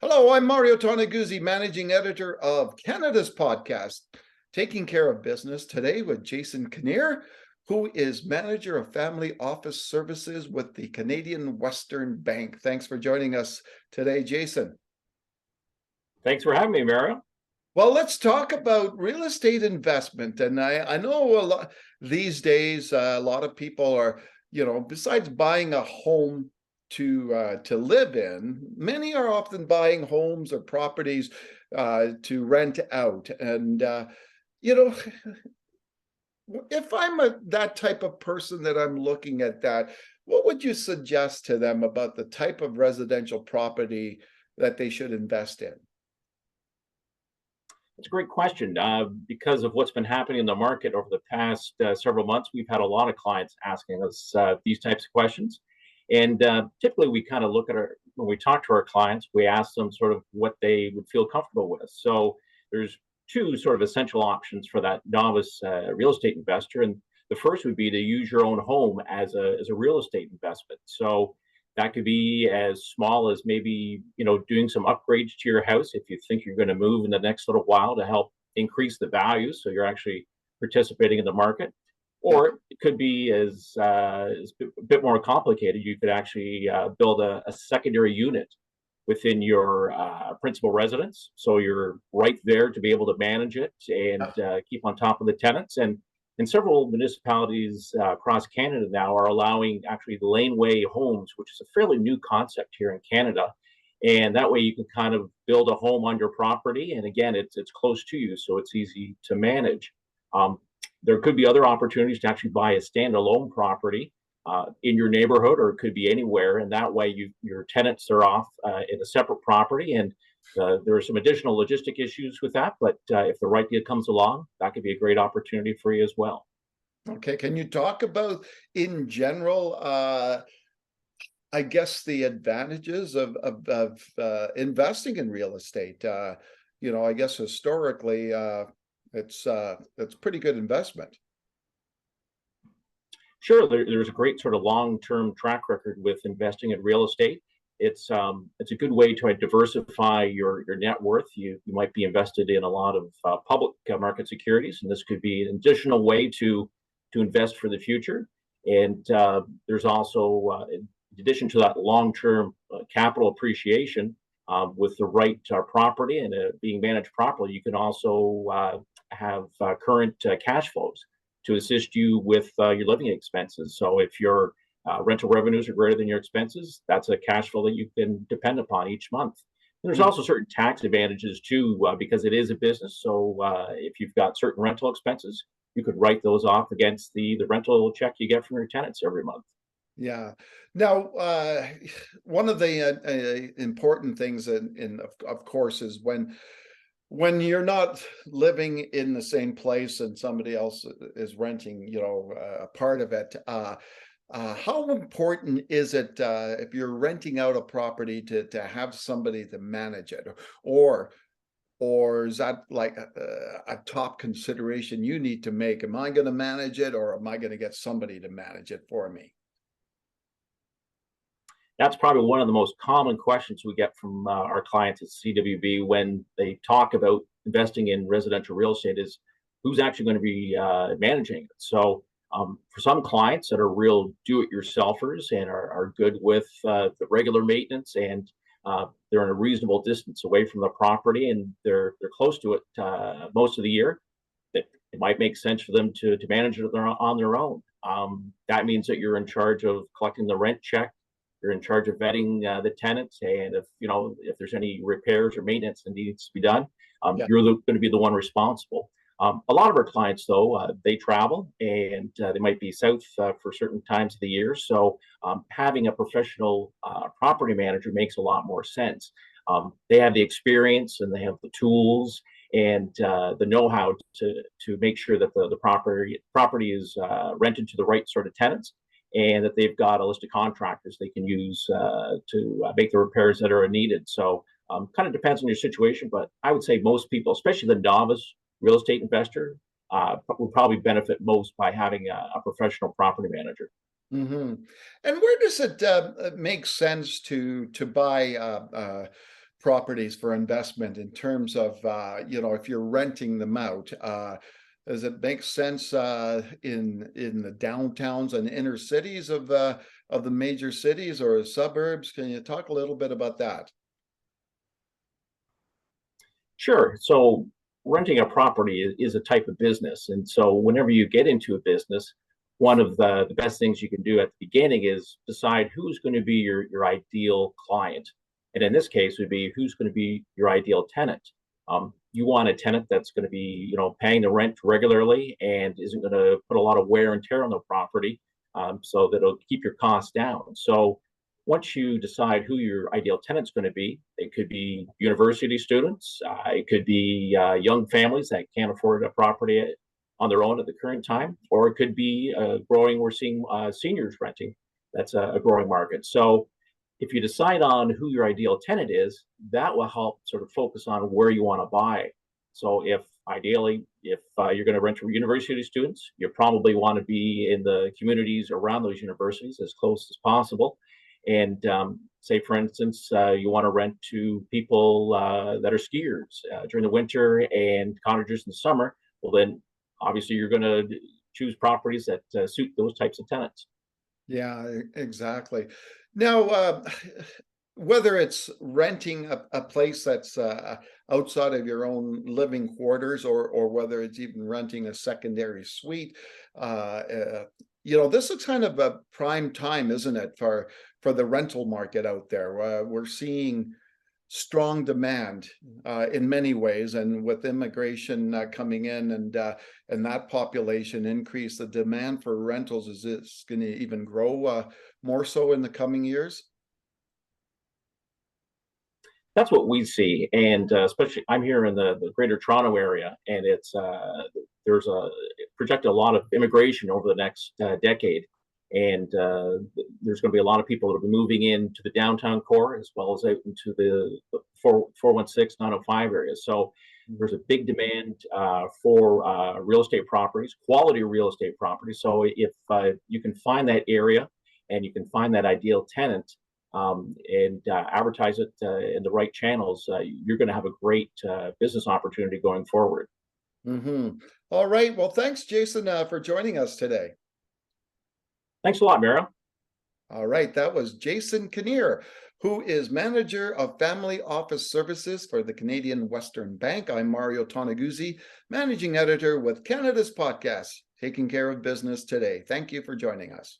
Hello, I'm Mario Toneguzzi, managing editor of Canada's podcast, Taking Care of Business, today with Jason Kinnear, who is manager of family office services with the Canadian Western Bank. Thanks for joining us today, Jason. Thanks for having me, Mario. Well, let's talk about real estate investment. And I know a lot these days, a lot of people are, besides buying a home to live in, many are often buying homes or properties to rent out. And you know, if I'm that type of person that I'm looking at that, what would you suggest to them about the type of residential property that they should invest in? It's a great question. Because of what's been happening in the market over the past several months, we've had a lot of clients asking us these types of questions. And typically, we kind of look at when we talk to our clients, we ask them sort of what they would feel comfortable with. So there's two sort of essential options for that novice real estate investor. And the first would be to use your own home as a real estate investment. So that could be as small as maybe, doing some upgrades to your house if you think you're going to move in the next little while to help increase the value. So you're actually participating in the market. Yeah. Or it could be as a bit more complicated. You could actually build a secondary unit within your principal residence. So you're right there to be able to manage it and keep on top of the tenants. And several municipalities across Canada now are allowing actually laneway homes, which is a fairly new concept here in Canada. And that way you can kind of build a home on your property. And again, it's close to you, so it's easy to manage. There could be other opportunities to actually buy a standalone property in your neighborhood, or it could be anywhere. And that way your tenants are off in a separate property. And there are some additional logistic issues with that, but if the right deal comes along, that could be a great opportunity for you as well. Okay. Can you talk about, in general, I guess the advantages of investing in real estate? I guess historically, it's pretty good investment. Sure, there's a great sort of long-term track record with investing in real estate. It's a good way to diversify your net worth. You might be invested in a lot of public market securities, and this could be an additional way to invest for the future. And there's also, in addition to that long-term capital appreciation, with the right property and being managed properly, you can also have current cash flows to assist you with your living expenses. So if your rental revenues are greater than your expenses, that's a cash flow that you can depend upon each month. And there's also certain tax advantages too, because it is a business. So if you've got certain rental expenses, you could write those off against the rental check you get from your tenants every month. Yeah. Now, one of the important things, of course, is when you're not living in the same place and somebody else is renting, a part of it. How important is it if you're renting out a property to have somebody to manage it, or is that like a top consideration you need to make? Am I going to manage it, or am I going to get somebody to manage it for me? That's probably one of the most common questions we get from our clients at CWB when they talk about investing in residential real estate is who's actually going to be managing it. So for some clients that are real do-it-yourselfers and are good with the regular maintenance, and they're in a reasonable distance away from the property and they're close to it most of the year, it might make sense for them to manage it on their own. That means that you're in charge of collecting the rent check. You're in charge of vetting the tenants, and if there's any repairs or maintenance that needs to be done, Yeah. you're going to be the one responsible. A lot of our clients, though, they travel and they might be south for certain times of the year. So having a professional property manager makes a lot more sense. They have the experience and they have the tools and the know-how to make sure that the property is rented to the right sort of tenants, and that they've got a list of contractors they can use to make the repairs that are needed. So kind of depends on your situation, but I would say most people, especially the novice real estate investor, will probably benefit most by having a professional property manager. Mm-hmm. And where does it make sense to buy properties for investment in terms of, if you're renting them out? Does it make sense in the downtowns and inner cities of the major cities or suburbs? Can you talk a little bit about that? Sure. So renting a property is a type of business. And so whenever you get into a business, one of the best things you can do at the beginning is decide who's going to be your ideal client. And in this case, would be who's going to be your ideal tenant. You want a tenant that's going to be, paying the rent regularly and isn't going to put a lot of wear and tear on the property, so that it'll keep your costs down. So once you decide who your ideal tenant's going to be, it could be university students, it could be young families that can't afford a property on their own at the current time, or it could be growing. We're seeing seniors renting. That's a growing market. So if you decide on who your ideal tenant is, that will help sort of focus on where you want to buy. So if you're going to rent to university students, you probably want to be in the communities around those universities as close as possible. And say, for instance, you want to rent to people that are skiers during the winter and cottagers in the summer. Well, then obviously you're going to choose properties that suit those types of tenants. Yeah, exactly. Now, whether it's renting a place that's outside of your own living quarters, or whether it's even renting a secondary suite, this is kind of a prime time, isn't it, for the rental market out there? We're seeing strong demand in many ways, and with immigration coming in and that population increase, the demand for rentals is this going to even grow more so in the coming years? That's what we see, and especially I'm here in the Greater Toronto area, and there's projected a lot of immigration over the next decade, and there's going to be a lot of people that will be moving into the downtown core as well as out into the 416, 905 areas. So there's a big demand for real estate properties, quality real estate properties. So if you can find that area and you can find that ideal tenant, and advertise it in the right channels, you're going to have a great business opportunity going forward. All right. Well, thanks, Jason, for joining us today. Thanks a lot, Mara. All right. That was Jason Kinnear, who is manager of family office services for the Canadian Western Bank. I'm Mario Toneguzzi, managing editor with Canada's podcast, Taking Care of Business Today. Thank you for joining us.